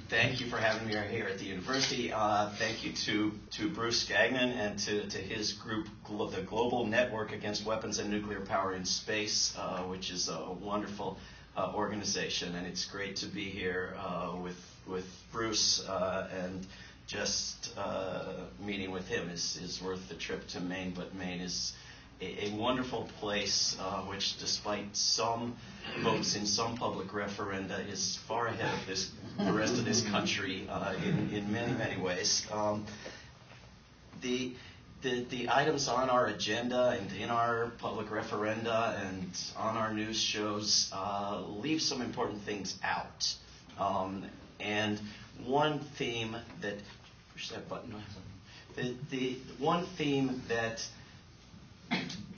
Thank you for having me here at the university. Thank you to Bruce Gagnon and to his group, the Global Network Against Weapons and Nuclear Power in Space, which is a wonderful organization. And it's great to be here with Bruce, and just meeting with him is worth the trip to Maine. But Maine is a wonderful place, which, despite some votes in some public referenda, is far ahead of the rest of this country in many, many ways. The items on our agenda and in our public referenda and on our news shows leave some important things out. And one theme that, push that button, the one theme that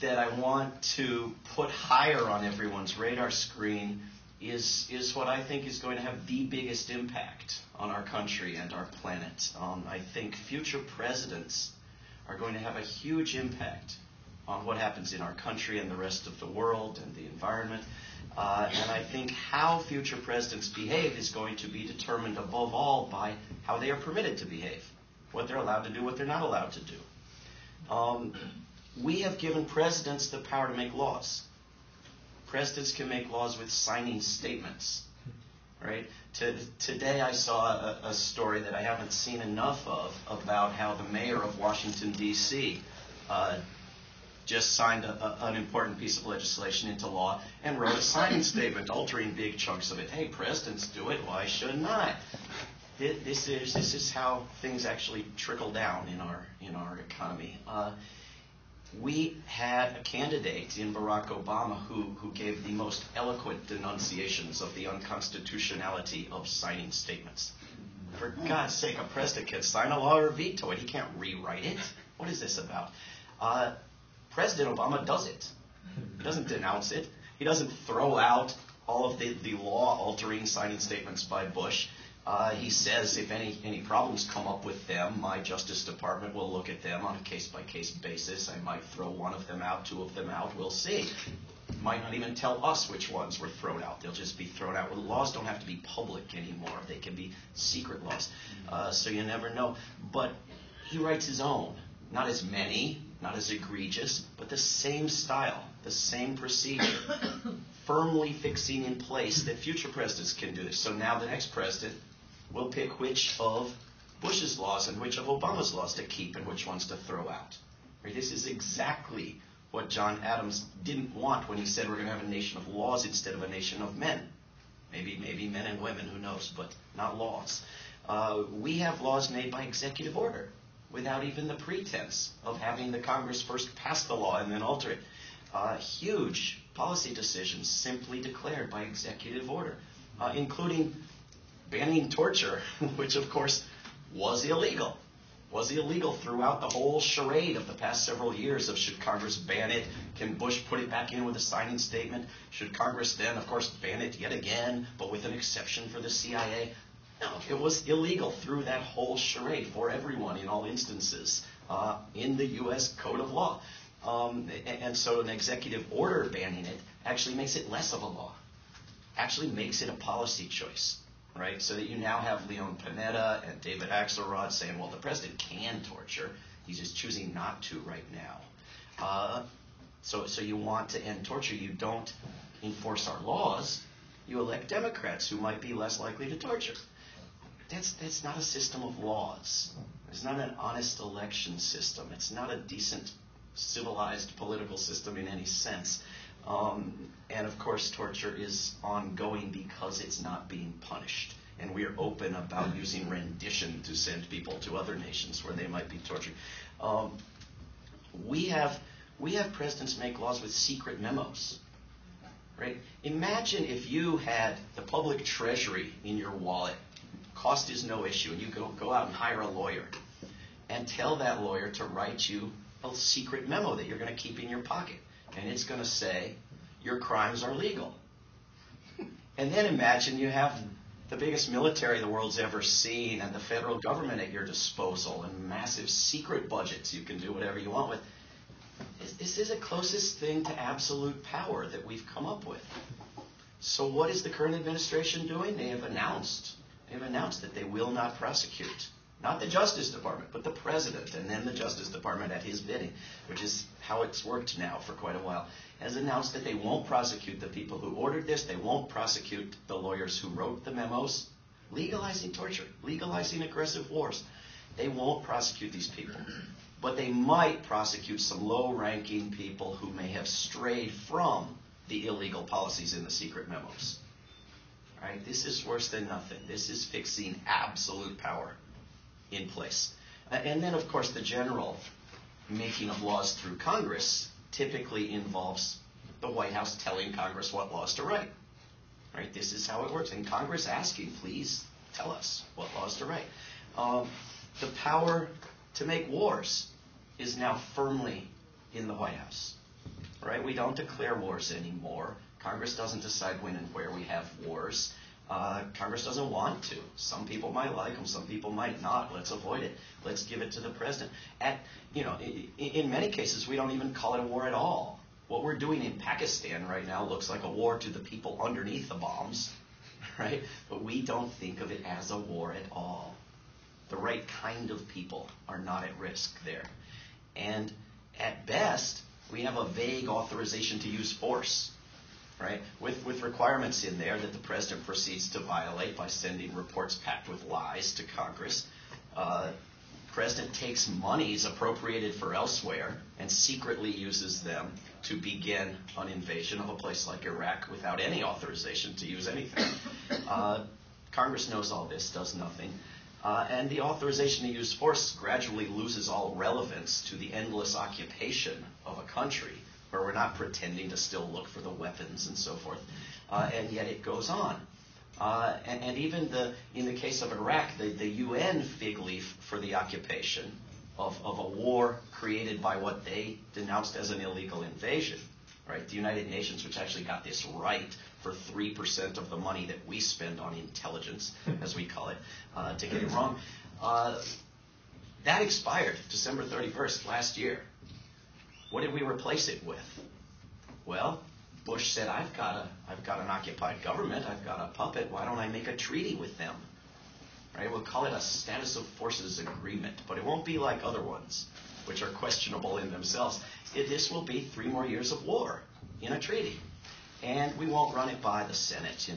I want to put higher on everyone's radar screen is what I think is going to have the biggest impact on our country and our planet. I think future presidents are going to have a huge impact on what happens in our country and the rest of the world and the environment. And I think how future presidents behave is going to be determined above all by how they are permitted to behave, what they're allowed to do, what they're not allowed to do. We have given presidents the power to make laws. Presidents can make laws with signing statements, right? Today I saw a story that I haven't seen enough of about how the mayor of Washington, D.C. Just signed an important piece of legislation into law and wrote a signing statement altering big chunks of it. Hey, presidents do it, why shouldn't I? This is how things actually trickle down in our economy. We had a candidate in Barack Obama who gave the most eloquent denunciations of the unconstitutionality of signing statements. For God's sake, a president can sign a law or veto it. He can't rewrite it. What is this about? President Obama does it. He doesn't denounce it. He doesn't throw out all of the law-altering signing statements by Bush. He says if any problems come up with them, my Justice Department will look at them on a case-by-case basis. I might throw one of them out, two of them out. We'll see. Might not even tell us which ones were thrown out. They'll just be thrown out. Well, laws don't have to be public anymore. They can be secret laws. So you never know. But he writes his own. Not as many, not as egregious, but the same style, the same procedure, firmly fixing in place that future presidents can do this. So now the next president will pick which of Bush's laws and which of Obama's laws to keep and which ones to throw out. Right? This is exactly what John Adams didn't want when he said we're going to have a nation of laws instead of a nation of men. Maybe men and women, who knows, but not laws. We have laws made by executive order without even the pretense of having the Congress first pass the law and then alter it. Huge policy decisions simply declared by executive order, including banning torture, which of course was illegal. Was illegal throughout the whole charade of the past several years of should Congress ban it? Can Bush put it back in with a signing statement? Should Congress then, of course, ban it yet again, but with an exception for the CIA? No, it was illegal through that whole charade for everyone in all instances in the U.S. Code of Law. And so an executive order banning it actually makes it less of a law, actually makes it a policy choice. Right, so that you now have Leon Panetta and David Axelrod saying, well, the president can torture. He's just choosing not to right now. So you want to end torture. You don't enforce our laws. You elect Democrats who might be less likely to torture. That's not a system of laws. It's not an honest election system. It's not a decent, civilized political system in any sense. And of course, torture is ongoing because it's not being punished. And we are open about using rendition to send people to other nations where they might be tortured. We have presidents make laws with secret memos. Right? Imagine if you had the public treasury in your wallet. Cost is no issue. And you go out and hire a lawyer and tell that lawyer to write you a secret memo that you're going to keep in your pocket. And it's going to say, your crimes are legal. And then imagine you have the biggest military the world's ever seen and the federal government at your disposal and massive secret budgets you can do whatever you want with. This is the closest thing to absolute power that we've come up with. So what is the current administration doing? They have announced They've announced that they will not prosecute. Not the Justice Department, but the President, and then the Justice Department at his bidding, which is how it's worked now for quite a while, has announced that they won't prosecute the people who ordered this. They won't prosecute the lawyers who wrote the memos legalizing torture, legalizing aggressive wars. They won't prosecute these people. But they might prosecute some low-ranking people who may have strayed from the illegal policies in the secret memos. Right? This is worse than nothing. This is fixing absolute power in place. And then, of course, the general making of laws through Congress typically involves the White House telling Congress what laws to write. Right? This is how it works. And Congress asking, please tell us what laws to write. The power to make wars is now firmly in the White House. Right? We don't declare wars anymore. Congress doesn't decide when and where we have wars. Congress doesn't want to. Some people might like them, some people might not. Let's avoid it. Let's give it to the president. In many cases, we don't even call it a war at all. What we're doing in Pakistan right now looks like a war to the people underneath the bombs, right? But we don't think of it as a war at all. The right kind of people are not at risk there. And at best, we have a vague authorization to use force. Right? With requirements in there that the president proceeds to violate by sending reports packed with lies to Congress. President takes monies appropriated for elsewhere and secretly uses them to begin an invasion of a place like Iraq without any authorization to use anything. Congress knows all this, does nothing. And the authorization to use force gradually loses all relevance to the endless occupation of a country, where we're not pretending to still look for the weapons and so forth, and yet it goes on. And even in the case of Iraq, the UN fig leaf for the occupation of a war created by what they denounced as an illegal invasion, right? The United Nations, which actually got this right for 3% of the money that we spend on intelligence, as we call it, to get it wrong, that expired December 31st last year. What did we replace it with? Well, Bush said, I've got an occupied government. I've got a puppet. Why don't I make a treaty with them? Right? We'll call it a status of forces agreement, but it won't be like other ones, which are questionable in themselves. This will be 3 more years of war in a treaty. And we won't run it by the Senate.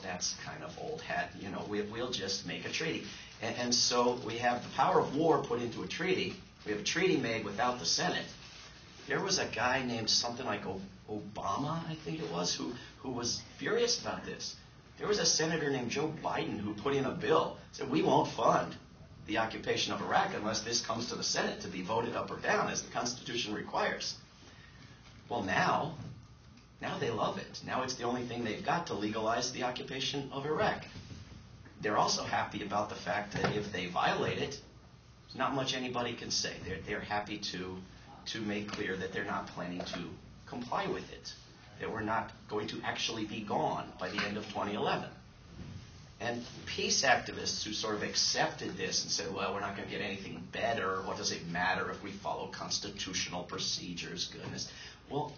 That's kind of old hat. We'll just make a treaty. And so we have the power of war put into a treaty. We have a treaty made without the Senate. There was a guy named something like Obama, I think it was, who was furious about this. There was a senator named Joe Biden who put in a bill, said we won't fund the occupation of Iraq unless this comes to the Senate to be voted up or down, as the Constitution requires. Well, now they love it. Now it's the only thing they've got to legalize the occupation of Iraq. They're also happy about the fact that if they violate it, there's not much anybody can say. They're happy to make clear that they're not planning to comply with it, that we're not going to actually be gone by the end of 2011. And peace activists who sort of accepted this and said, well, we're not going to get anything better. What does it matter if we follow constitutional procedures? Goodness. Well,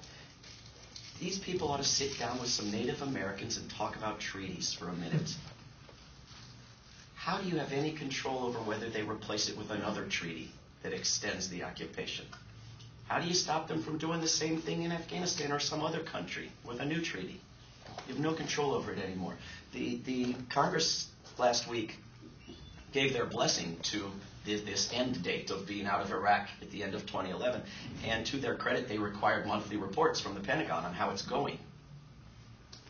these people ought to sit down with some Native Americans and talk about treaties for a minute. How do you have any control over whether they replace it with another treaty that extends the occupation? How do you stop them from doing the same thing in Afghanistan or some other country with a new treaty? You have no control over it anymore. The Congress last week gave their blessing to this end date of being out of Iraq at the end of 2011. And to their credit, they required monthly reports from the Pentagon on how it's going.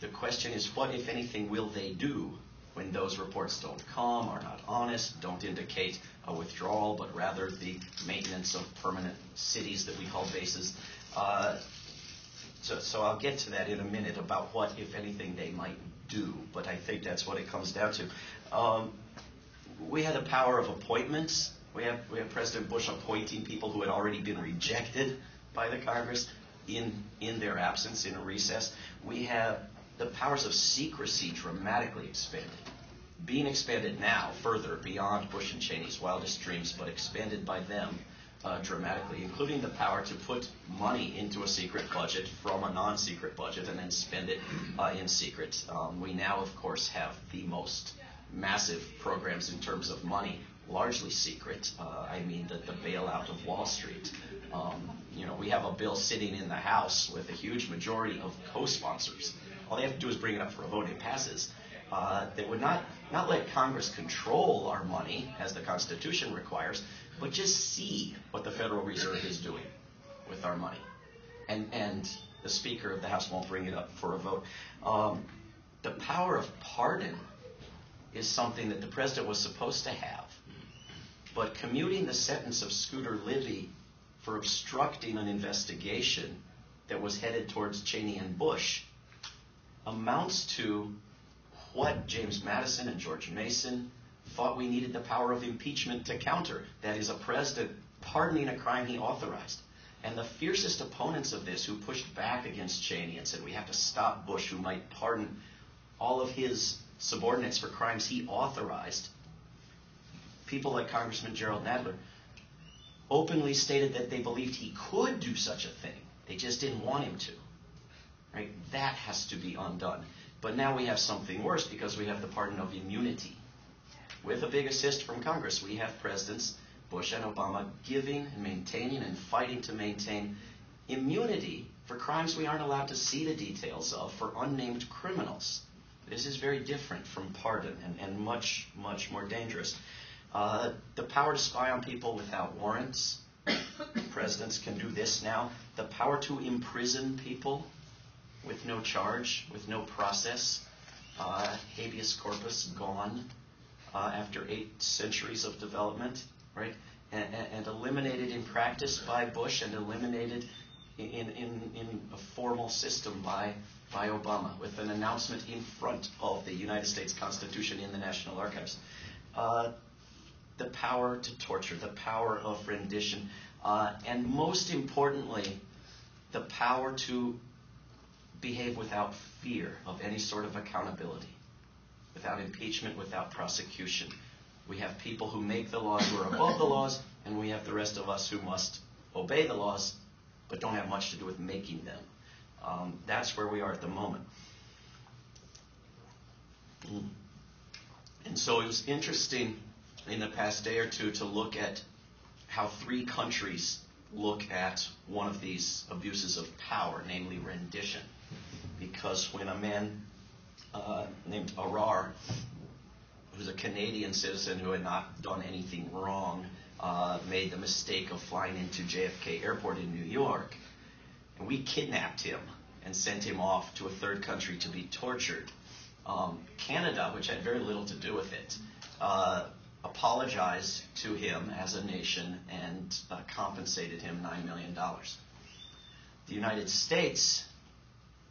The question is, what, if anything, will they do when those reports don't come, are not honest, don't indicate a withdrawal, but rather the maintenance of permanent cities that we call bases? So I'll get to that in a minute about what, if anything, they might do, but I think that's what it comes down to. We had the power of appointments. We have President Bush appointing people who had already been rejected by the Congress in their absence, in a recess. We have the powers of secrecy dramatically expanded, being expanded now further beyond Bush and Cheney's wildest dreams, but expanded by them dramatically, including the power to put money into a secret budget from a non-secret budget and then spend it in secret. We now, of course, have the most massive programs in terms of money, largely secret. I mean the bailout of Wall Street. We have a bill sitting in the House with a huge majority of co-sponsors. All they have to do is bring it up for a vote. It passes. That would not let Congress control our money, as the Constitution requires, but just see what the Federal Reserve is doing with our money. And the Speaker of the House won't bring it up for a vote. The power of pardon is something that the President was supposed to have. But commuting the sentence of Scooter Libby for obstructing an investigation that was headed towards Cheney and Bush amounts to what James Madison and George Mason thought we needed the power of impeachment to counter. That is, a president pardoning a crime he authorized. And the fiercest opponents of this, who pushed back against Cheney and said we have to stop Bush, who might pardon all of his subordinates for crimes he authorized, people like Congressman Gerald Nadler, openly stated that they believed he could do such a thing. They just didn't want him to. Right? That has to be undone. But now we have something worse, because we have the pardon of immunity. With a big assist from Congress, we have presidents, Bush and Obama, giving and maintaining and fighting to maintain immunity for crimes we aren't allowed to see the details of, for unnamed criminals. This is very different from pardon, and much, much more dangerous. The power to spy on people without warrants. Presidents can do this now. The power to imprison people with no charge, with no process. Habeas corpus gone after 8 centuries of development, right? And eliminated in practice by Bush, and eliminated in a formal system by Obama, with an announcement in front of the United States Constitution in the National Archives. The power to torture, the power of rendition, and most importantly, the power to behave without fear of any sort of accountability, without impeachment, without prosecution. We have people who make the laws who are above the laws, and we have the rest of us who must obey the laws, but don't have much to do with making them. That's where we are at the moment. And so it was interesting in the past day or two to look at how 3 countries look at one of these abuses of power, namely rendition. Because when a man named Arar, who's a Canadian citizen who had not done anything wrong, made the mistake of flying into JFK Airport in New York, and we kidnapped him and sent him off to a 3rd country to be tortured. Canada, which had very little to do with it, apologized to him as a nation and compensated him $9 million. The United States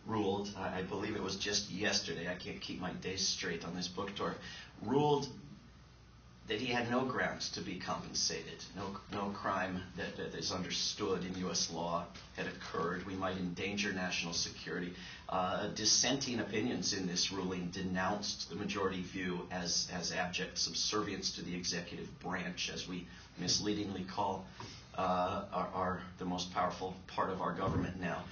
ruled, I believe it was just yesterday, I can't keep my days straight on this book tour, ruled that he had no grounds to be compensated. No crime that is understood in U.S. law had occurred. We might endanger national security. Dissenting opinions in this ruling denounced the majority view as abject subservience to the executive branch, as we misleadingly call the most powerful part of our government now.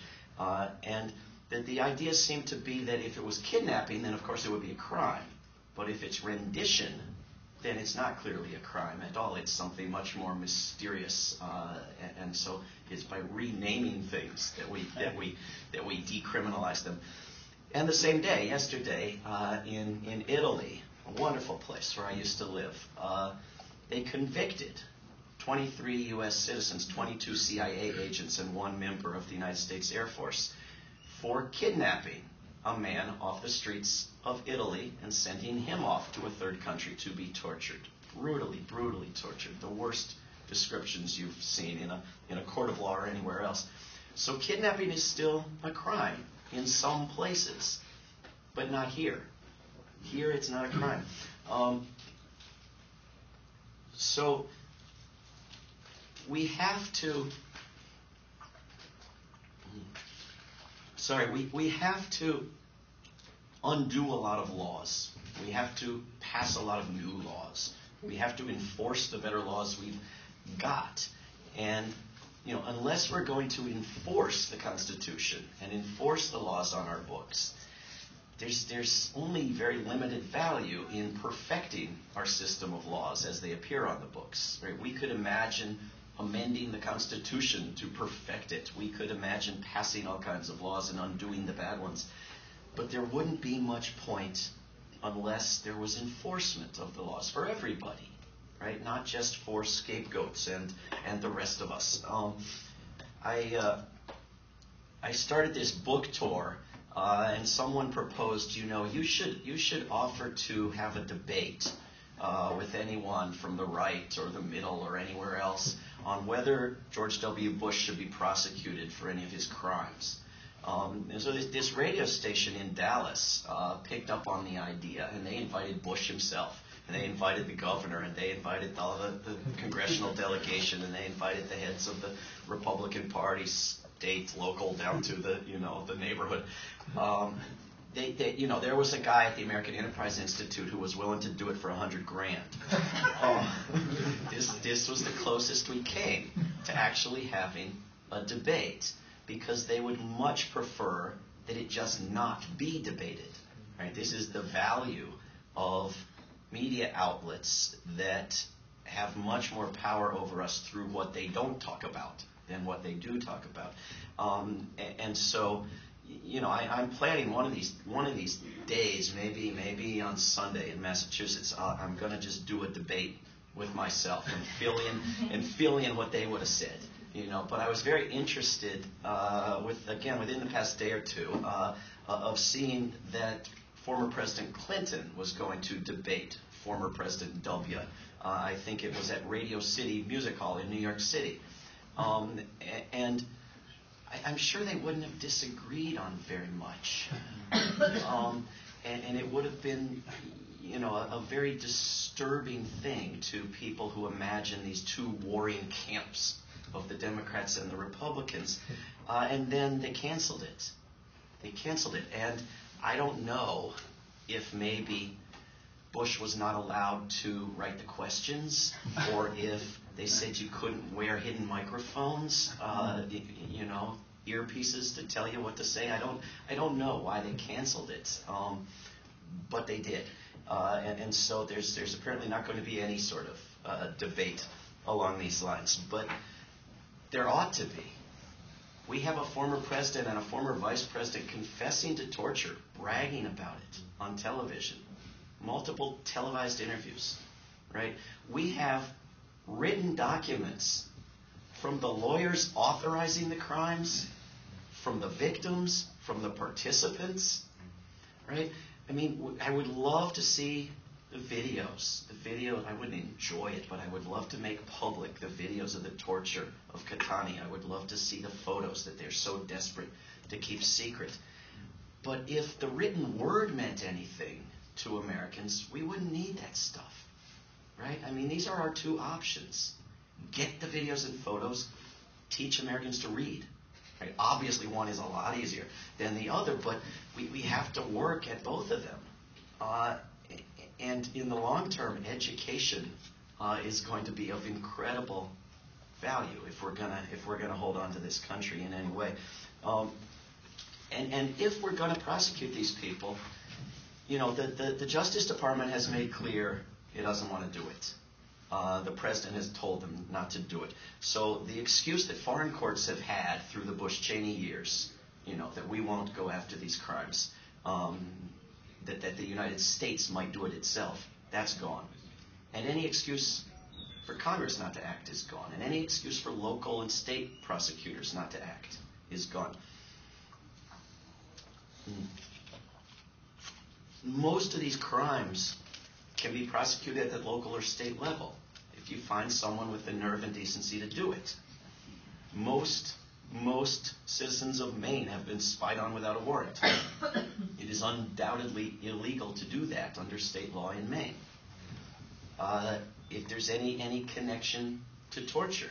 And that the idea seemed to be that if it was kidnapping, then of course it would be a crime. But if it's rendition, then it's not clearly a crime at all. It's something much more mysterious, and so it's by renaming things that we decriminalize them. And the same day, yesterday, in Italy, a wonderful place where I used to live, they convicted 23 U.S. citizens, 22 CIA agents, and 1 member of the United States Air Force for kidnapping a man off the streets of Italy and sending him off to a 3rd country to be tortured. Brutally, brutally tortured. The worst descriptions you've seen in a court of law or anywhere else. So kidnapping is still a crime in some places, but not here. Here it's not a crime. So we have to... we have to undo a lot of laws. We have to pass a lot of new laws. We have to enforce the better laws we've got. And, unless we're going to enforce the Constitution and enforce the laws on our books, there's only very limited value in perfecting our system of laws as they appear on the books. Right? We could imagine amending the Constitution to perfect it. We could imagine passing all kinds of laws and undoing the bad ones. But there wouldn't be much point unless there was enforcement of the laws for everybody, right? Not just for scapegoats and the rest of us. I started this book tour, and someone proposed, you should offer to have a debate with anyone from the right or the middle or anywhere else on whether George W. Bush should be prosecuted for any of his crimes. And so this radio station in Dallas picked up on the idea, and they invited Bush himself, and they invited the governor, and they invited all the congressional delegation, and they invited the heads of the Republican Party, state, local, down to the neighborhood. There was a guy at the American Enterprise Institute who was willing to do it for $100,000. This was the closest we came to actually having a debate, because they would much prefer that it just not be debated. Right? This is the value of media outlets that have much more power over us through what they don't talk about than what they do talk about. And so, I'm planning one of these days, maybe on Sunday in Massachusetts. I'm going to just do a debate with myself and fill in what they would have said. But I was very interested, within the past day or two, of seeing that former President Clinton was going to debate former President W. I think it was at Radio City Music Hall in New York City. And I'm sure they wouldn't have disagreed on very much. And it would have been, a very disturbing thing to people who imagine these two warring camps of the Democrats and the Republicans. And then they canceled it. And I don't know if maybe Bush was not allowed to write the questions, or if they said you couldn't wear hidden microphones, earpieces to tell you what to say. I don't know why they canceled it, but they did. And so there's apparently not going to be any sort of debate along these lines. But there ought to be. We have a former president and a former vice president confessing to torture, bragging about it on television, multiple televised interviews, right? We have written documents from the lawyers authorizing the crimes, from the victims, from the participants, right? I mean, I would love to see the videos. I wouldn't enjoy it, but I would love to make public the videos of the torture of Catani. I would love to see the photos that they're so desperate to keep secret. But if the written word meant anything to Americans, we wouldn't need that stuff, right? I mean, these are our two options. Get the videos and photos, teach Americans to read. Right? Obviously, one is a lot easier than the other, but we have to work at both of them. And in the long term, education is going to be of incredible value if we're gonna hold on to this country in any way. And if we're going to prosecute these people, the Justice Department has made clear it doesn't want to do it. The president has told them not to do it. So the excuse that foreign courts have had through the Bush-Cheney years, that we won't go after these crimes, that the United States might do it itself, that's gone. And any excuse for Congress not to act is gone. And any excuse for local and state prosecutors not to act is gone. Most of these crimes can be prosecuted at the local or state level if you find someone with the nerve and decency to do it. Most citizens of Maine have been spied on without a warrant. It is undoubtedly illegal to do that under state law in Maine. If there's any connection to torture,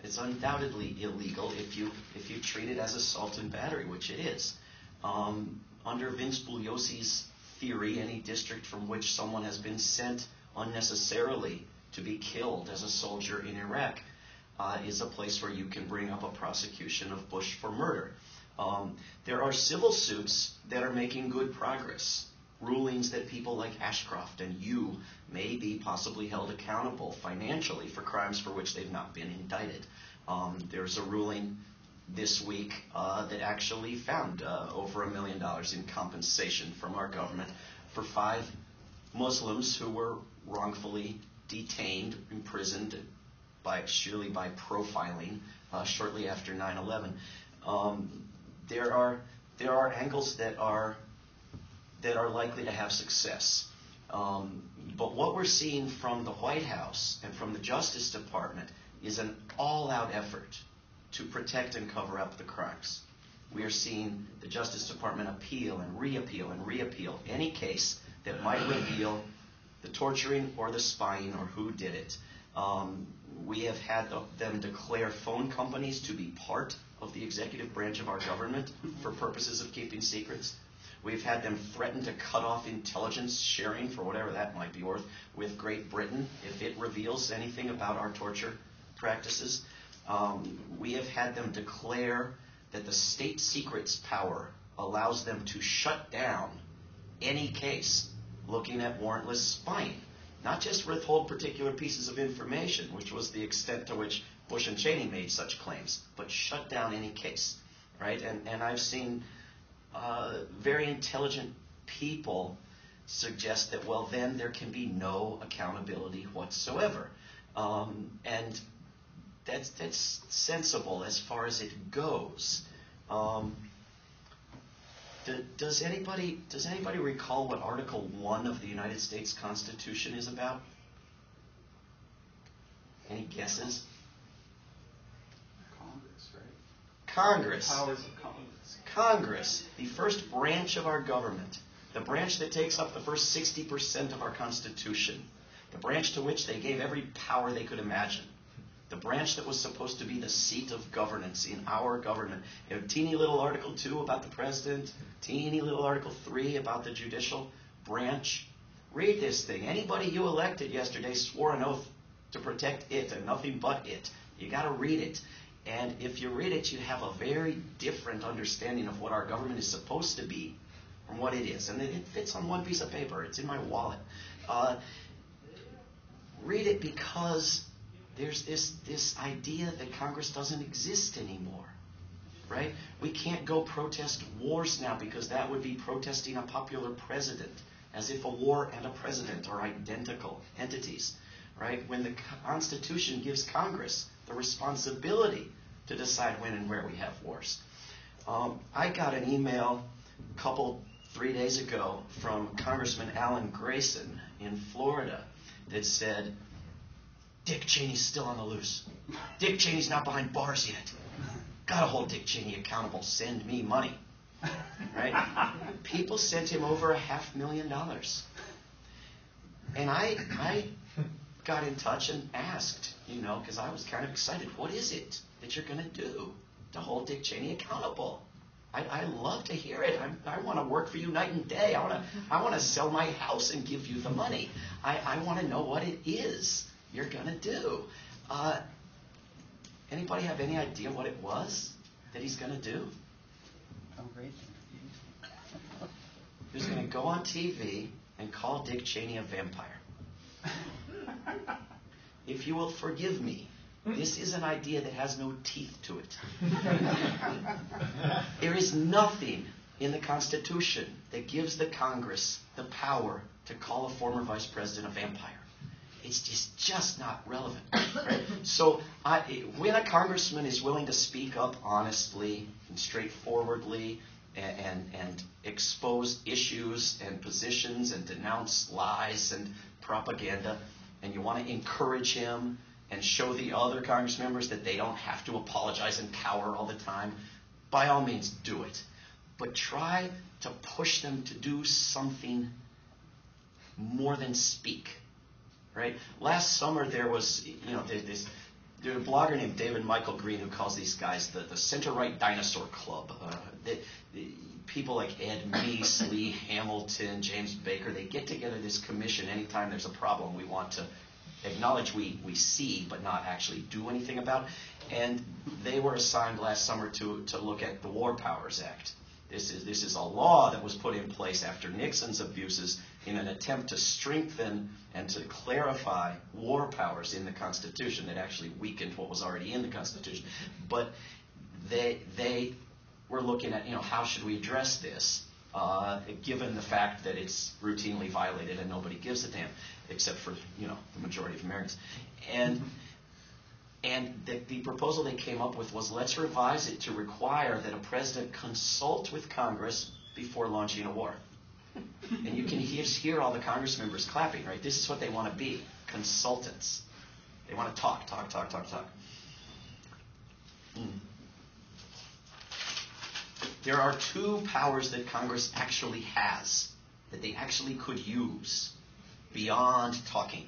it's undoubtedly illegal if you treat it as assault and battery, which it is. Under Vince Bugliosi's theory, any district from which someone has been sent unnecessarily to be killed as a soldier in Iraq is a place where you can bring up a prosecution of Bush for murder. There are civil suits that are making good progress. Rulings that people like Ashcroft and you may be possibly held accountable financially for crimes for which they've not been indicted. There's a ruling this week that actually found over $1 million in compensation from our government for 5 Muslims who were wrongfully detained, imprisoned surely by profiling shortly after 9/11. There are angles that are likely to have success. But what we're seeing from the White House and from the Justice Department is an all-out effort to protect and cover up the crimes. We are seeing the Justice Department appeal and reappeal any case that might reveal the torturing or the spying or who did it. We have had them declare phone companies to be part of the executive branch of our government for purposes of keeping secrets. We've had them threaten to cut off intelligence sharing, for whatever that might be worth, with Great Britain if it reveals anything about our torture practices. We have had them declare that the state secrets power allows them to shut down any case looking at warrantless spying. Not just withhold particular pieces of information, which was the extent to which Bush and Cheney made such claims, but shut down any case, right? And I've seen very intelligent people suggest that, well, then there can be no accountability whatsoever. And that's sensible as far as it goes. Does anybody recall what Article 1 of the United States Constitution is about? Any guesses? Congress, right? Congress. Powers of Congress. Congress, the first branch of our government, the branch that takes up the first 60% of our Constitution, the branch to which they gave every power they could imagine, the branch that was supposed to be the seat of governance in our government. You know, teeny little Article 2 about the president, teeny little Article 3 about the judicial branch. Read this thing. Anybody you elected yesterday swore an oath to protect it and nothing but it. You got to read it. And if you read it, you have a very different understanding of what our government is supposed to be from what it is. And it fits on one piece of paper. It's in my wallet. Read it because there's this idea that Congress doesn't exist anymore, right? We can't go protest wars now because that would be protesting a popular president, as if a war and a president are identical entities, right? When the Constitution gives Congress the responsibility to decide when and where we have wars. I got an email 3 days ago from Congressman Alan Grayson in Florida that said, Dick Cheney's still on the loose. Dick Cheney's not behind bars yet. Gotta hold Dick Cheney accountable. Send me money. Right? People sent him over $500,000. And I got in touch and asked, because I was kind of excited, what is it that you're going to do to hold Dick Cheney accountable? I love to hear it. I want to work for you night and day. I want to sell my house and give you the money. I want to know what it is you're going to do. Anybody have any idea what it was that he's going to do? Oh, great. He was going to go on TV and call Dick Cheney a vampire. If you will forgive me, this is an idea that has no teeth to it. There is nothing in the Constitution that gives the Congress the power to call a former vice president a vampire. It's just not relevant. Right? So when a congressman is willing to speak up honestly and straightforwardly and expose issues and positions and denounce lies and propaganda, and you want to encourage him and show the other Congress members that they don't have to apologize and cower all the time, by all means do it. But try to push them to do something more than speak. Right? Last summer there was, there's a blogger named David Michael Green who calls these guys the center-right dinosaur club. People like Ed Meese, Lee Hamilton, James Baker, they get together this commission anytime there's a problem we want to acknowledge we see but not actually do anything about. And they were assigned last summer to look at the War Powers Act. This is a law that was put in place after Nixon's abuses in an attempt to strengthen and to clarify war powers in the Constitution that actually weakened what was already in the Constitution. But they were looking at, how should we address this, given the fact that it's routinely violated and nobody gives a damn, except for, the majority of Americans. And the proposal they came up with was, let's revise it to require that a president consult with Congress before launching a war. And you can hear all the Congress members clapping, right? This is what they want to be, consultants. They want to talk. There are two powers that Congress actually has, that they actually could use beyond talking.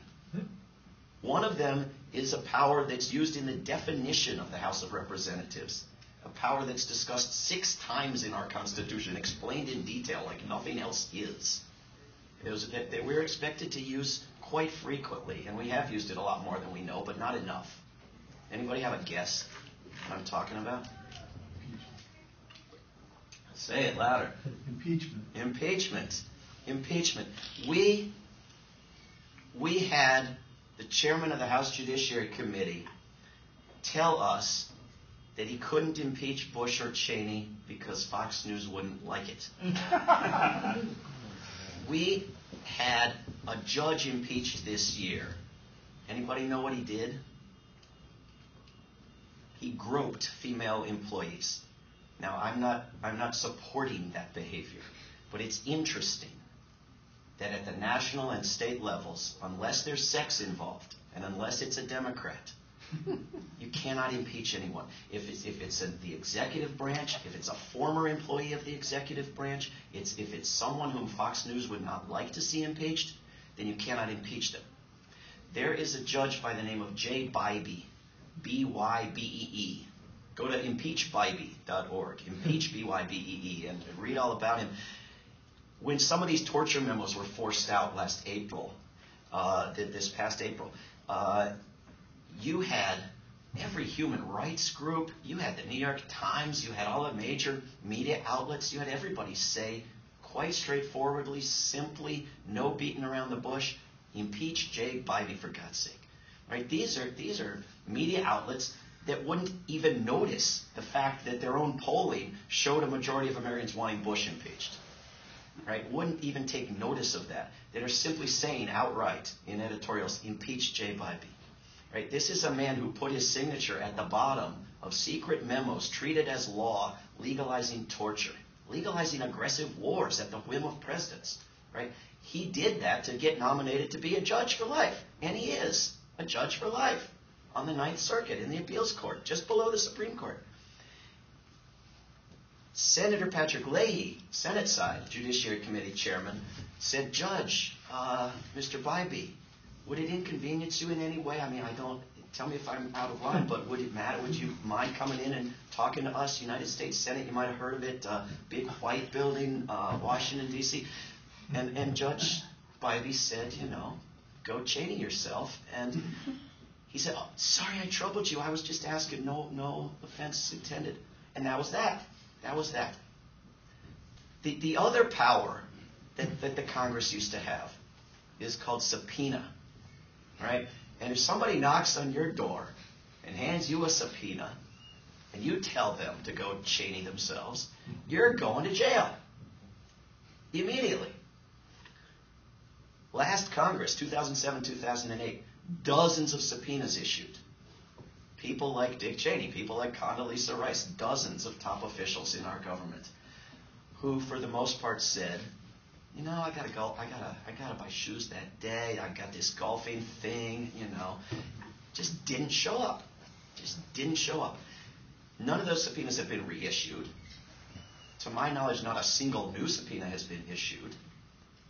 One of them is a power that's used in the definition of the House of Representatives, a power that's discussed 6 times in our Constitution, explained in detail like nothing else is. That we're expected to use quite frequently, and we have used it a lot more than we know, but not enough. Anybody have a guess what I'm talking about? Say it louder. Impeachment. We had the chairman of the House Judiciary Committee tell us that he couldn't impeach Bush or Cheney because Fox News wouldn't like it. We had a judge impeached this year. Anybody know what he did? He groped female employees. Now, I'm not supporting that behavior, but it's interesting that at the national and state levels, unless there's sex involved, and unless it's a Democrat, you cannot impeach anyone. If it's the executive branch, if it's a former employee of the executive branch, if it's someone whom Fox News would not like to see impeached, then you cannot impeach them. There is a judge by the name of Jay Bybee, B-Y-B-E-E. Go to impeachbybee.org, impeach B-Y-B-E-E, and read all about him. When some of these torture memos were forced out last April, this past April, you had every human rights group, you had the New York Times, you had all the major media outlets, you had everybody say quite straightforwardly, simply, no beating around the bush, impeach Jay Bybee for God's sake. Right? These are media outlets that wouldn't even notice the fact that their own polling showed a majority of Americans wanting Bush impeached. Right? Wouldn't even take notice of that. That are simply saying outright in editorials, impeach Jay Bybee. Right? This is a man who put his signature at the bottom of secret memos treated as law, legalizing torture, legalizing aggressive wars at the whim of presidents. Right? He did that to get nominated to be a judge for life. And he is a judge for life on the Ninth Circuit in the appeals court, just below the Supreme Court. Senator Patrick Leahy, Senate side, Judiciary Committee chairman, said, Judge, Mr. Bybee, would it inconvenience you in any way? I mean, tell me if I'm out of line, but would it matter? Would you mind coming in and talking to us, United States Senate? You might have heard of it, big white building, Washington, D.C. And Judge Bybee said, go Cheney yourself. And he said, oh, sorry I troubled you. I was just asking. No offense intended. And that was that. The other power that the Congress used to have is called subpoena, right? And if somebody knocks on your door and hands you a subpoena and you tell them to go Cheney themselves, you're going to jail immediately. Last Congress, 2007, 2008, dozens of subpoenas issued. People like Dick Cheney, people like Condoleezza Rice, dozens of top officials in our government who, for the most part, said, I gotta go, I gotta buy shoes that day, I got this golfing thing, just didn't show up. None of those subpoenas have been reissued. To my knowledge, not a single new subpoena has been issued.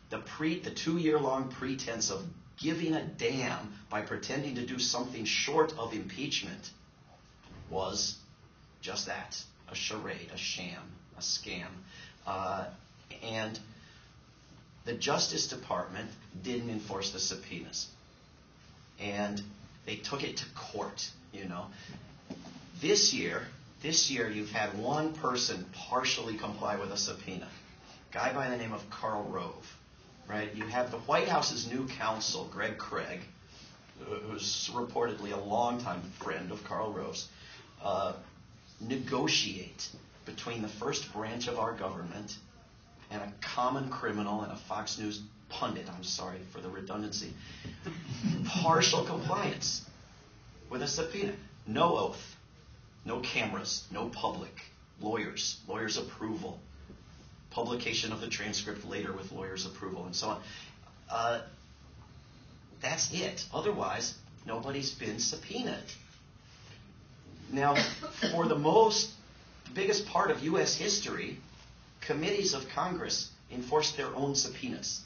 The 2-year-long pretense of giving a damn by pretending to do something short of impeachment was just that, a charade, a sham, a scam. And the Justice Department didn't enforce the subpoenas. And they took it to court, This year you've had one person partially comply with a subpoena. A guy by the name of Karl Rove. Right? You have the White House's new counsel, Greg Craig, who's reportedly a longtime friend of Karl Rove's, negotiate between the first branch of our government and a common criminal and a Fox News pundit, I'm sorry for the redundancy, partial compliance with a subpoena. No oath, no cameras, no public, lawyers approval, publication of the transcript later with lawyers' approval, and so on. That's it. Otherwise, nobody's been subpoenaed. Now, for the biggest part of U.S. history, committees of Congress enforced their own subpoenas.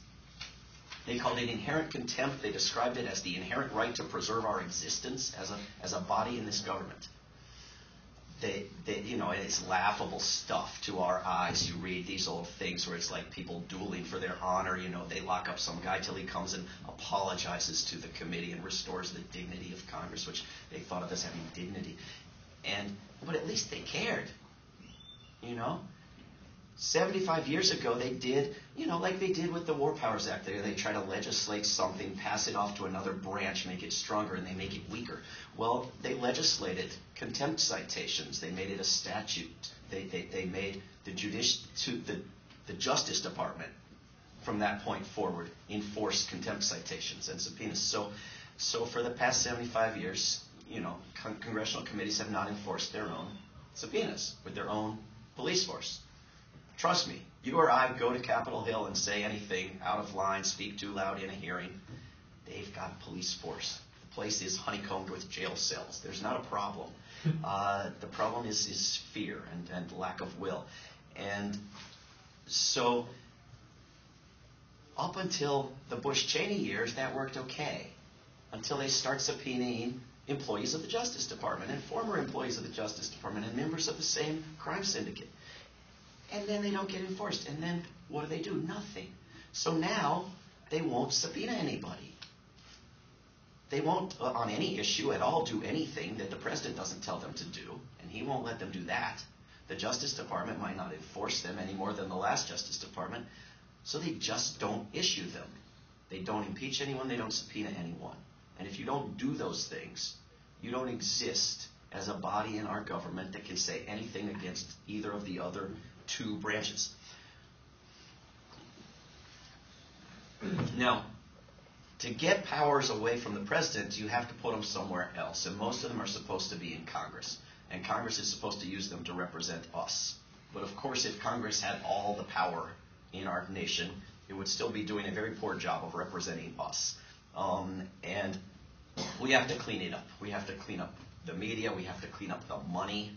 They called it inherent contempt. They described it as the inherent right to preserve our existence as a body in this government. It's laughable stuff to our eyes. You read these old things where it's like people dueling for their honor. They lock up some guy till he comes and apologizes to the committee and restores the dignity of Congress, which they thought of as having dignity. But at least they cared. 75 years ago, they did, like they did with the War Powers Act. They try to legislate something, pass it off to another branch, make it stronger, and they make it weaker. Well, they legislated contempt citations. They made it a statute. They made the Justice Department, from that point forward, enforce contempt citations and subpoenas. So for the past 75 years, congressional committees have not enforced their own subpoenas with their own police force. Trust me, you or I go to Capitol Hill and say anything out of line, speak too loud in a hearing. They've got a police force. The place is honeycombed with jail cells. There's not a problem. The problem is fear and lack of will. And so up until the Bush-Cheney years, that worked okay. Until they start subpoenaing employees of the Justice Department and former employees of the Justice Department and members of the same crime syndicate. And then they don't get enforced. And then what do? Nothing. So now they won't subpoena anybody. They won't, on any issue at all, do anything that the president doesn't tell them to do. And he won't let them do that. The Justice Department might not enforce them any more than the last Justice Department. So they just don't issue them. They don't impeach anyone. They don't subpoena anyone. And if you don't do those things, you don't exist as a body in our government that can say anything against either of the other two branches. Now, to get powers away from the president, you have to put them somewhere else. And most of them are supposed to be in Congress. And Congress is supposed to use them to represent us. But of course, if Congress had all the power in our nation, it would still be doing a very poor job of representing us. And we have to clean it up. We have to clean up the media. We have to clean up the money,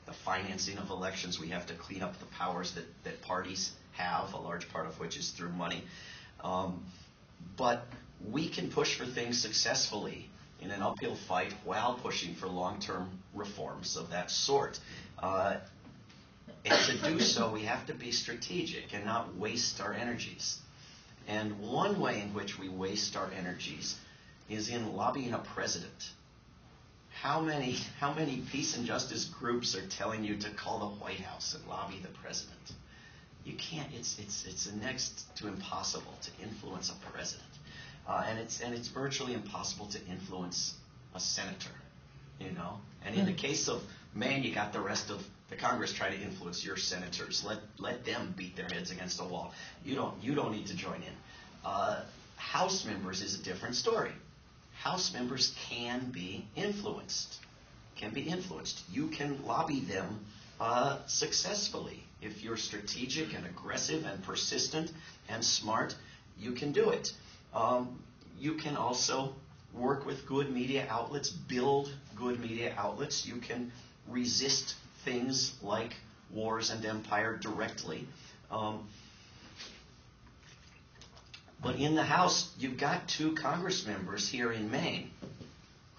the financing of elections. We have to clean up the powers that parties have, a large part of which is through money. But we can push for things successfully in an uphill fight while pushing for long-term reforms of that sort. And to do so, we have to be strategic and not waste our energies. And one way in which we waste our energies is in lobbying a president. How many peace and justice groups are telling you to call the White House and lobby the president? You can't. It's next to impossible to influence a president, and it's virtually impossible to influence a senator. And in the case of Maine, you got the rest of the Congress trying to influence your senators. Let them beat their heads against a wall. You don't need to join in. House members is a different story. House members can be influenced. You can lobby them successfully. If you're strategic and aggressive and persistent and smart, you can do it. You can also work with good media outlets, build good media outlets. You can resist things like wars and empire directly. But in the House, you've got 2 Congress members here in Maine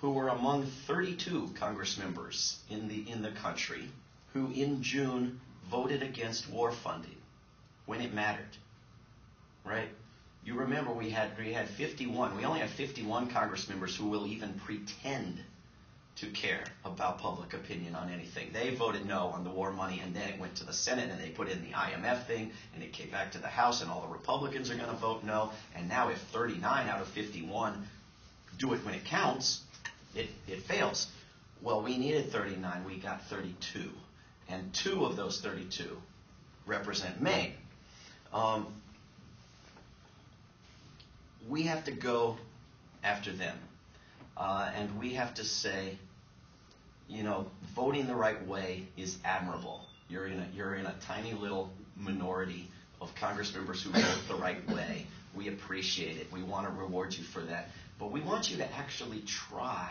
who were among 32 Congress members in the country who in June voted against war funding when it mattered. Right? You remember we had 51. We only have 51 Congress members who will even pretend to care about public opinion on anything. They voted no on the war money, and then it went to the Senate, and they put in the IMF thing, and it came back to the House, and all the Republicans are going to vote no. And now if 39 out of 51 do it when it counts, it fails. Well, we needed 39. We got 32. And 2 of those 32 represent Maine. We have to go after them. And we have to say, voting the right way is admirable. You're in a tiny little minority of Congress members who vote the right way. We appreciate it. We want to reward you for that. But we want you to actually try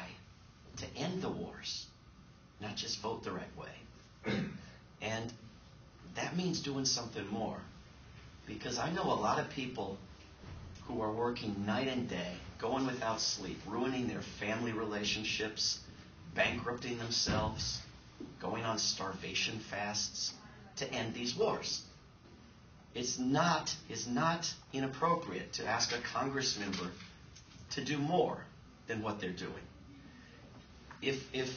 to end the wars, not just vote the right way. And that means doing something more. Because I know a lot of people who are working night and day, going without sleep, ruining their family relationships, bankrupting themselves, going on starvation fasts to end these wars. It's not inappropriate to ask a Congress member to do more than what they're doing. If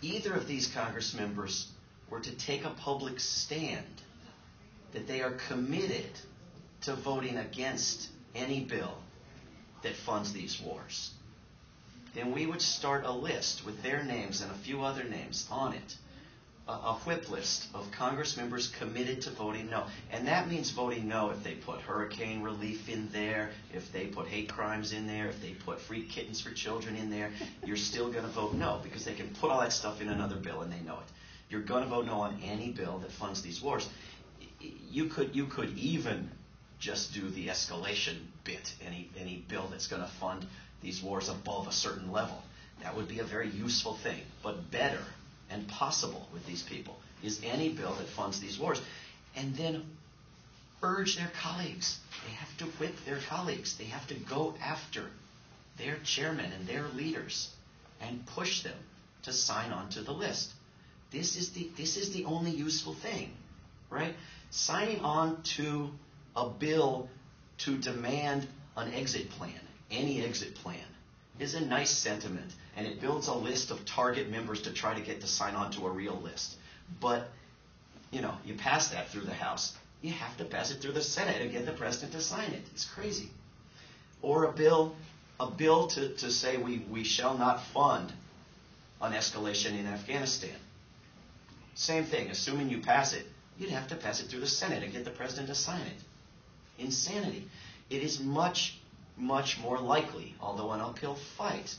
either of these Congress members were to take a public stand that they are committed to voting against any bill that funds these wars, then we would start a list with their names and a few other names on it, a whip list of Congress members committed to voting no. And that means voting no if they put hurricane relief in there, if they put hate crimes in there, if they put free kittens for children in there. You're still going to vote no because they can put all that stuff in another bill and they know it. You're going to vote no on any bill that funds these wars. You could even just do the escalation bit, any bill that's going to fund these wars above a certain level. That would be a very useful thing. But better and possible with these people is any bill that funds these wars. And then urge their colleagues. They have to whip their colleagues. They have to go after their chairmen and their leaders and push them to sign on to the list. This is the only useful thing, right? Signing on to a bill to demand an exit plan, any exit plan, is a nice sentiment, and it builds a list of target members to try to get to sign on to a real list. But, you pass that through the House. You have to pass it through the Senate and get the president to sign it. It's crazy. Or a bill to say we shall not fund an escalation in Afghanistan. Same thing, assuming you pass it, you'd have to pass it through the Senate and get the president to sign it. Insanity. It is much, much more likely, although an uphill fight,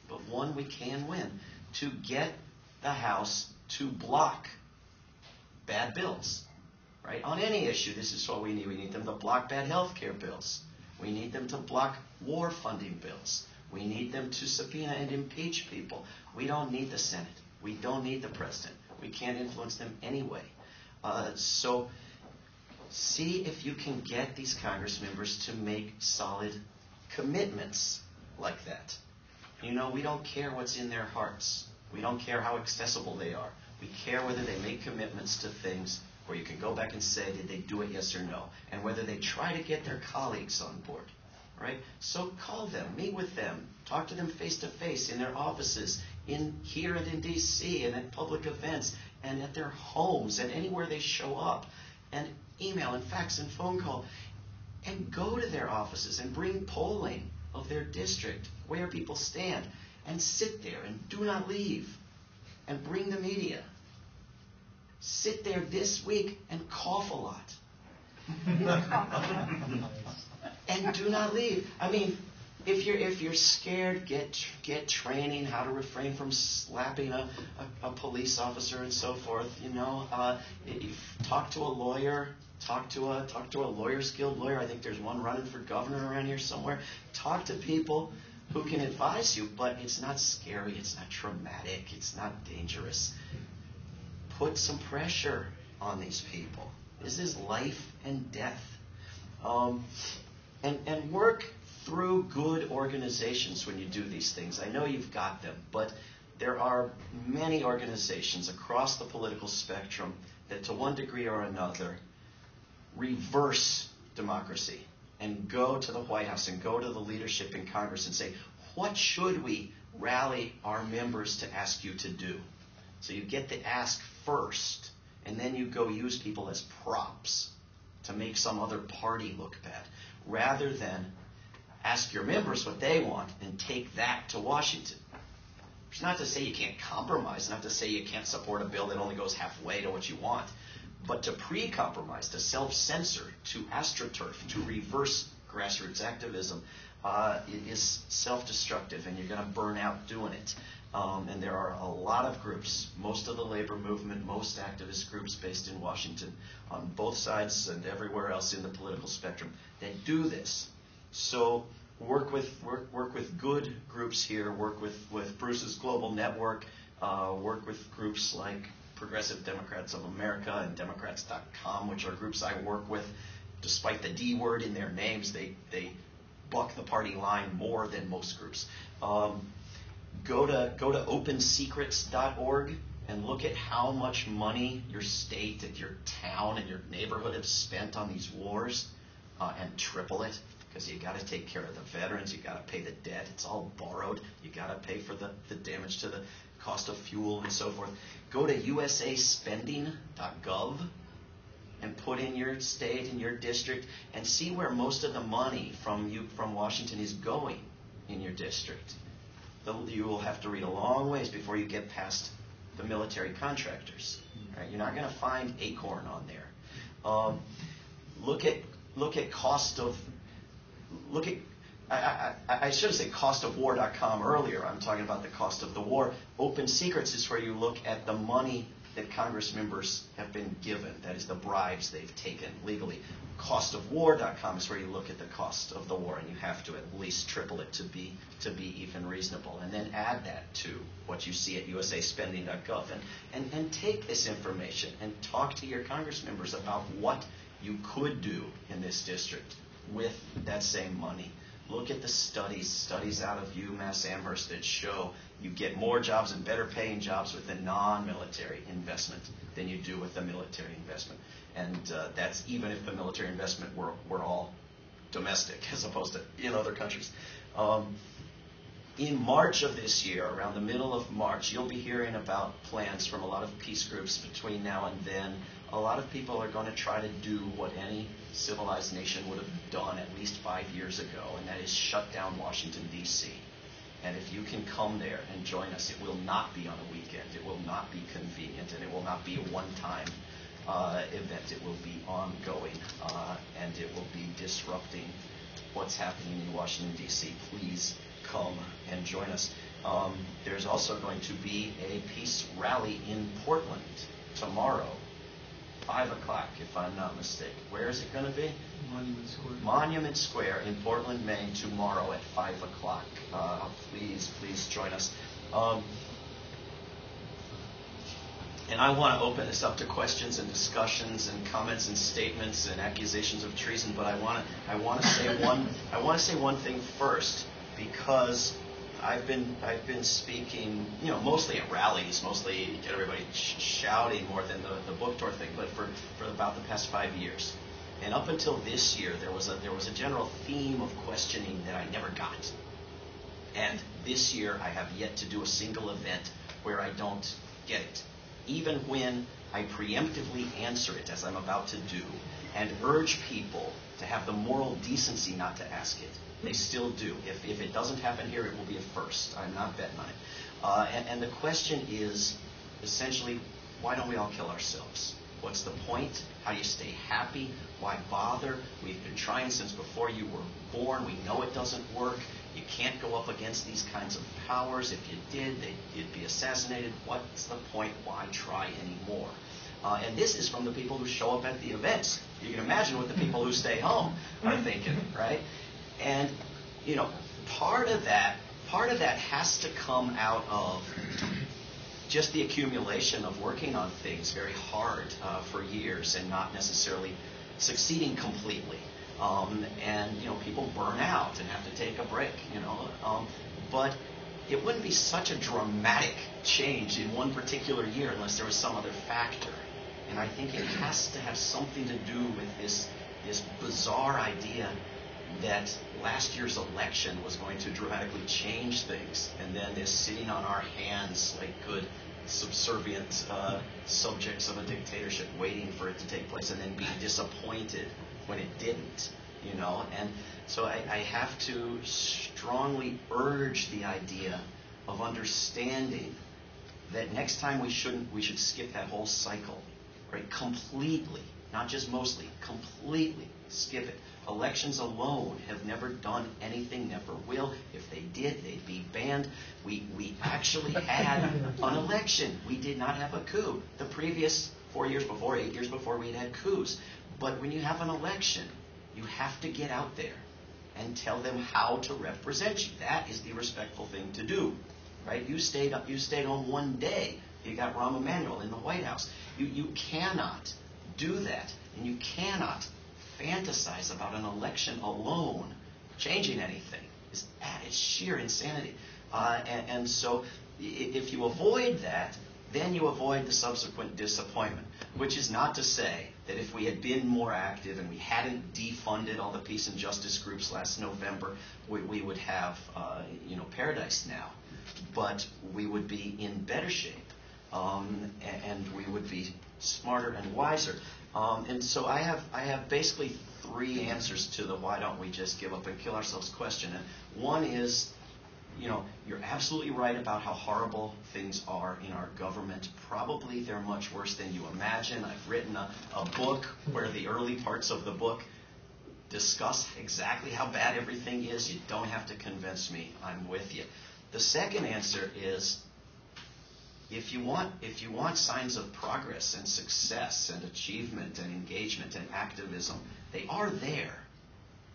but one we can win, to get the House to block bad bills, right? On any issue, this is what we need. We need them to block bad health care bills. We need them to block war funding bills. We need them to subpoena and impeach people. We don't need the Senate. We don't need the president. We can't influence them anyway. So see if you can get these Congress members to make solid commitments like that. We don't care what's in their hearts. We don't care how accessible they are. We care whether they make commitments to things where you can go back and say, did they do it, yes or no? And whether they try to get their colleagues on board, right? So call them, meet with them, talk to them face to face in their offices, here and in D.C. and at public events and at their homes and anywhere they show up, and email and fax and phone call, and go to their offices and bring polling of their district, where people stand, and sit there and do not leave, and bring the media. Sit there this week and cough a lot. And do not leave. I mean, if you're scared, get training how to refrain from slapping a police officer and so forth. Talk to a lawyer. Talk to a Lawyers Guild lawyer. I think there's one running for governor around here somewhere. Talk to people who can advise you, but it's not scary. It's not traumatic. It's not dangerous. Put some pressure on these people. This is life and death. And work through good organizations when you do these things. I know you've got them, but there are many organizations across the political spectrum that to one degree or another reverse democracy and go to the White House and go to the leadership in Congress and say, what should we rally our members to ask you to do. So you get the ask first, and then you go use people as props to make some other party look bad, rather than ask your members what they want and take that to Washington. It's not to say you can't compromise, not to say you can't support a bill that only goes halfway to what you want, but to pre-compromise, to self-censor, to astroturf, to reverse grassroots activism, it is self-destructive, and you're going to burn out doing it. And there are a lot of groups, most of the labor movement, most activist groups based in Washington, on both sides and everywhere else in the political spectrum, that do this. So work with good groups here, work with Bruce's Global Network, work with groups like Progressive Democrats of America and Democrats.com, which are groups I work with. Despite the D word in their names, they buck the party line more than most groups. Go to opensecrets.org and look at how much money your state and your town and your neighborhood have spent on these wars, and triple it, because you got to take care of the veterans, you got to pay the debt, it's all borrowed, you got to pay for the damage to the cost of fuel and so forth. Go to usaspending.gov and put in your state and your district and see where most of the money from Washington is going in your district. You will have to read a long ways before you get past the military contractors. Right? You're not going to find ACORN on there. Look at cost of. I should have said costofwar.com earlier. I'm talking about the cost of the war. Open Secrets is where you look at the money that Congress members have been given. That is the bribes they've taken legally. Costofwar.com is where you look at the cost of the war, and you have to at least triple it to be even reasonable. And then add that to what you see at usaspending.gov. And take this information and talk to your Congress members about what you could do in this district with that same money. Look at the studies out of UMass Amherst that show you get more jobs and better paying jobs with the non-military investment than you do with the military investment. And that's even if the military investment were all domestic as opposed to in other countries. In March of this year, around the middle of March, you'll be hearing about plans from a lot of peace groups between now and then. A lot of people are going to try to do what any civilized nation would have done at least 5 years ago, and that is shut down Washington, D.C. And if you can come there and join us, it will not be on a weekend. It will not be convenient, and it will not be a one-time event. It will be ongoing, and it will be disrupting what's happening in Washington, D.C. Please come and join us. There's also going to be a peace rally in Portland tomorrow, 5 o'clock, if I'm not mistaken. Where is it going to be? Monument Square. Monument Square in Portland, Maine, tomorrow at 5 o'clock. Please join us. And I want to open this up to questions and discussions and comments and statements and accusations of treason. But I want to say one thing first, because I've been speaking, mostly at rallies, mostly get everybody shouting more than the book tour thing, but for about the past 5 years. And up until this year, there was a general theme of questioning that I never got. And this year, I have yet to do a single event where I don't get it, even when I preemptively answer it, as I'm about to do, and urge people to have the moral decency not to ask it. They still do. If it doesn't happen here, it will be a first. I'm not betting on it. And the question is, essentially, why don't we all kill ourselves? What's the point? How do you stay happy? Why bother? We've been trying since before you were born. We know it doesn't work. You can't go up against these kinds of powers. If you did, you'd be assassinated. What's the point? Why try anymore? And this is from the people who show up at the events. You can imagine what the people who stay home are thinking, right? And, part of that has to come out of just the accumulation of working on things very hard for years and not necessarily succeeding completely. And people burn out and have to take a break, but it wouldn't be such a dramatic change in one particular year unless there was some other factor. And I think it has to have something to do with this bizarre idea that last year's election was going to dramatically change things, and then is sitting on our hands like good subservient subjects of a dictatorship waiting for it to take place, and then being disappointed when it didn't, you know. And so I have to strongly urge the idea of understanding that next time we should skip that whole cycle, right? Completely, not just mostly, completely skip it. Elections alone have never done anything, never will. If they did, they'd be banned. We actually had an election. We did not have a coup. The previous 4 years before, 8 years before, we had coups. But when you have an election, you have to get out there and tell them how to represent you. That is the respectful thing to do, right? You stayed home one day. You got Rahm Emanuel in the White House. You cannot do that, and you cannot fantasize about an election alone changing anything. It's sheer insanity. And so if you avoid that, then you avoid the subsequent disappointment, which is not to say that if we had been more active and we hadn't defunded all the peace and justice groups last November, we would have paradise now. But we would be in better shape, and we would be smarter and wiser. And so I have basically three answers to the why don't we just give up and kill ourselves question. And one is, you're absolutely right about how horrible things are in our government. Probably they're much worse than you imagine. I've written a book where the early parts of the book discuss exactly how bad everything is. You don't have to convince me. I'm with you. The second answer is, if you want signs of progress and success and achievement and engagement and activism, they are there.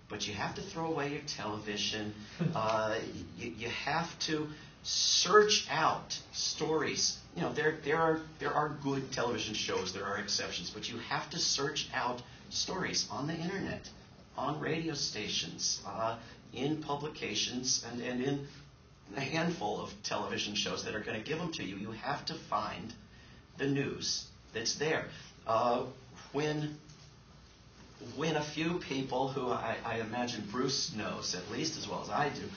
But you have to throw away your television. You have to search out stories. There are good television shows. There are exceptions, but you have to search out stories on the internet, on radio stations, in publications, and in a handful of television shows that are going to give them to you. You have to find the news that's there. When a few people who I imagine Bruce knows at least as well as I do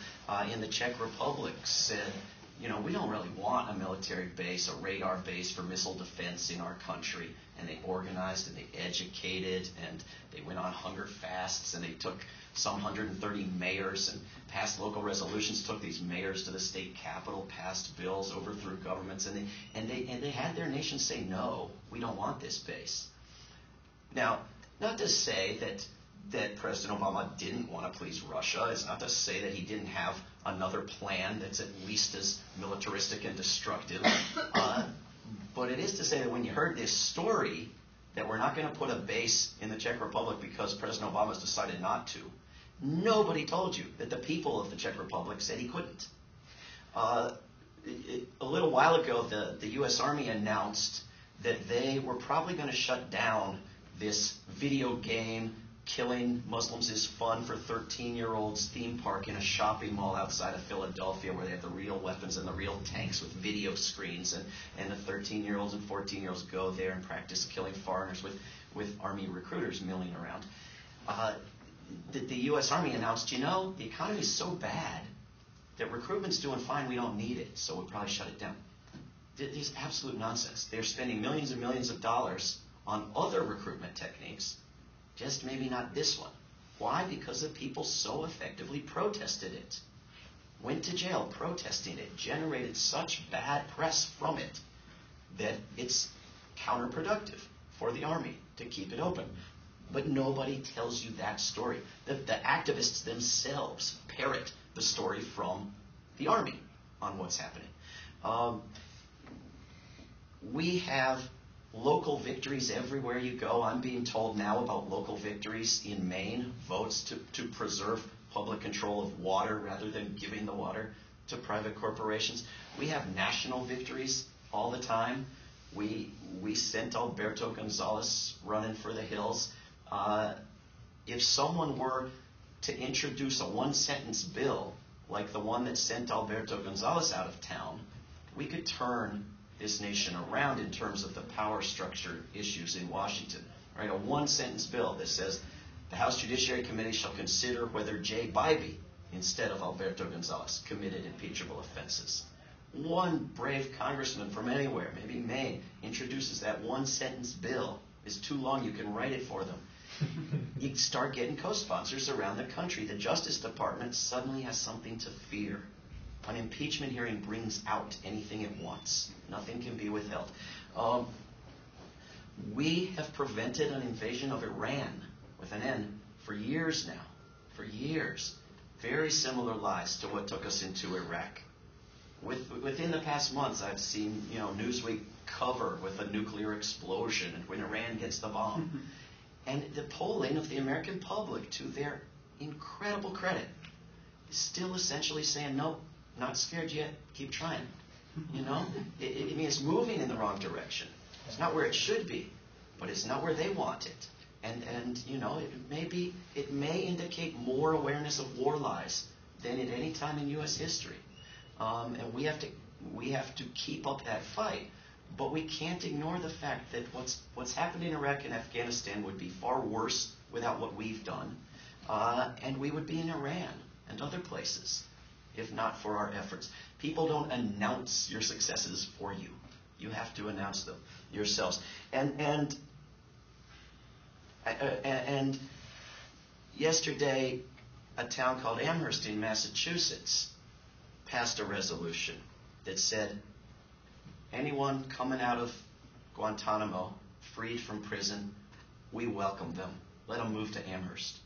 in the Czech Republic said, we don't really want a military base, a radar base for missile defense in our country, and they organized and they educated and they went on hunger fasts and they took some 130 mayors and passed local resolutions, took these mayors to the state capitol, passed bills, overthrew governments, and they had their nation say, no, we don't want this base. Now, not to say that President Obama didn't want to please Russia. It's not to say that he didn't have another plan that's at least as militaristic and destructive. But it is to say that when you heard this story that we're not going to put a base in the Czech Republic because President Obama's decided not to, nobody told you that the people of the Czech Republic said he couldn't. A little while ago, the U.S. Army announced that they were probably going to shut down this video game, killing Muslims is fun for 13-year-olds theme park in a shopping mall outside of Philadelphia where they have the real weapons and the real tanks with video screens, and the 13-year-olds and 14-year-olds go there and practice killing foreigners with Army recruiters milling around. The U.S. Army announced, the economy is so bad that recruitment's doing fine, we don't need it, so we'll probably shut it down. This is absolute nonsense. They're spending millions and millions of dollars on other recruitment techniques, just maybe not this one. Why? Because the people so effectively protested it, went to jail protesting it, generated such bad press from it that it's counterproductive for the Army to keep it open. But nobody tells you that story. The activists themselves parrot the story from the Army on what's happening. We have local victories everywhere you go. I'm being told now about local victories in Maine, votes to preserve public control of water rather than giving the water to private corporations. We have national victories all the time. We sent Alberto Gonzalez running for the hills. If someone were to introduce a one-sentence bill like the one that sent Alberto Gonzalez out of town, we could turn this nation around in terms of the power structure issues in Washington. Right? A one-sentence bill that says The House Judiciary Committee shall consider whether Jay Bybee, instead of Alberto Gonzalez, committed impeachable offenses. One brave congressman from anywhere, maybe Maine, introduces that one-sentence bill. It's too long, you can write it for them. You start getting co-sponsors around the country. The Justice Department suddenly has something to fear. An impeachment hearing brings out anything it wants. Nothing can be withheld. We have prevented an invasion of Iran, with an N, for years now. For years. Very similar lies to what took us into Iraq. Within the past months, I've seen Newsweek cover with a nuclear explosion and when Iran gets the bomb. And the polling of the American public, to their incredible credit, is still essentially saying, no, not scared yet, keep trying. It's moving in the wrong direction. It's not where it should be, but it's not where they want it. And it may indicate more awareness of war lies than at any time in U.S. history. And we have to keep up that fight. But we can't ignore the fact that what's happened in Iraq and Afghanistan would be far worse without what we've done. And we would be in Iran and other places if not for our efforts. People don't announce your successes for you. You have to announce them yourselves. And yesterday, a town called Amherst in Massachusetts passed a resolution that said, anyone coming out of Guantanamo, freed from prison, we welcome them. Let them move to Amherst.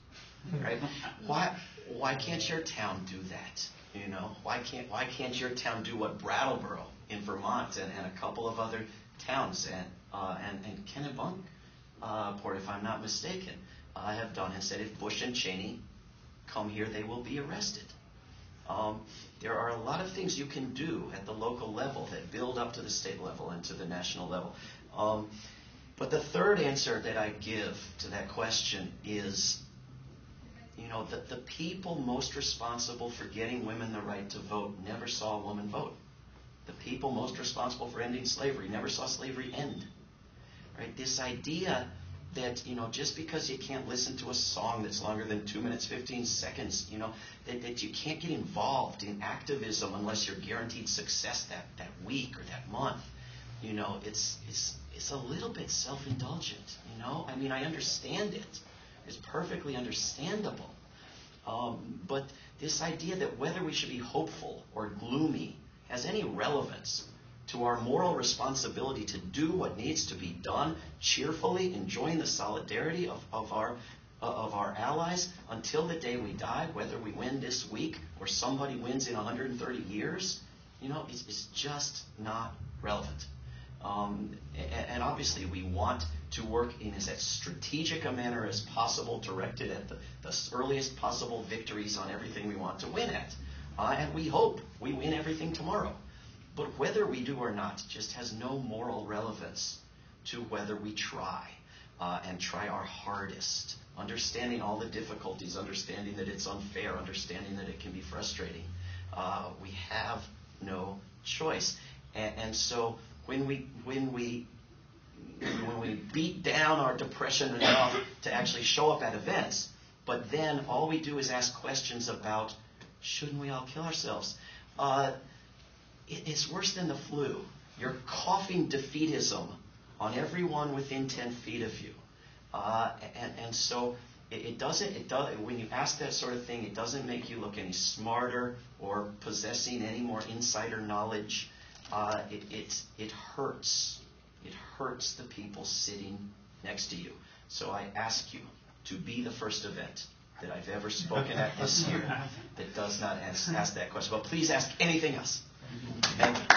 Right? Why can't your town do that? Why can't your town do what Brattleboro in Vermont and a couple of other towns and Kennebunkport, if I'm not mistaken, have done and said, if Bush and Cheney come here, they will be arrested. There are a lot of things you can do at the local level that build up to the state level and to the national level. But the third answer that I give to that question is, the people most responsible for getting women the right to vote never saw a woman vote. The people most responsible for ending slavery never saw slavery end. Right? This idea that, just because you can't listen to a song that's longer than 2 minutes, 15 seconds, that you can't get involved in activism unless you're guaranteed success that week or that month, it's a little bit self-indulgent, I understand it. It's perfectly understandable. But this idea that whether we should be hopeful or gloomy has any relevance to our moral responsibility to do what needs to be done cheerfully, enjoying the solidarity of our allies until the day we die, whether we win this week or somebody wins in 130 years, it's just not relevant. And obviously we want to work in as strategic a manner as possible, directed at the earliest possible victories on everything we want to win at. And we hope we win everything tomorrow. But whether we do or not just has no moral relevance to whether we try and try our hardest, understanding all the difficulties, understanding that it's unfair, understanding that it can be frustrating. We have no choice. And so when we beat down our depression enough to actually show up at events, but then all we do is ask questions about, shouldn't we all kill ourselves? It's worse than the flu. You're coughing defeatism on everyone within 10 feet of you. And so it doesn't, when you ask that sort of thing, it doesn't make you look any smarter or possessing any more insider knowledge. It hurts. It hurts the people sitting next to you. So I ask you to be the first event that I've ever spoken at this year that does not ask that question. But please ask anything else. Thank you.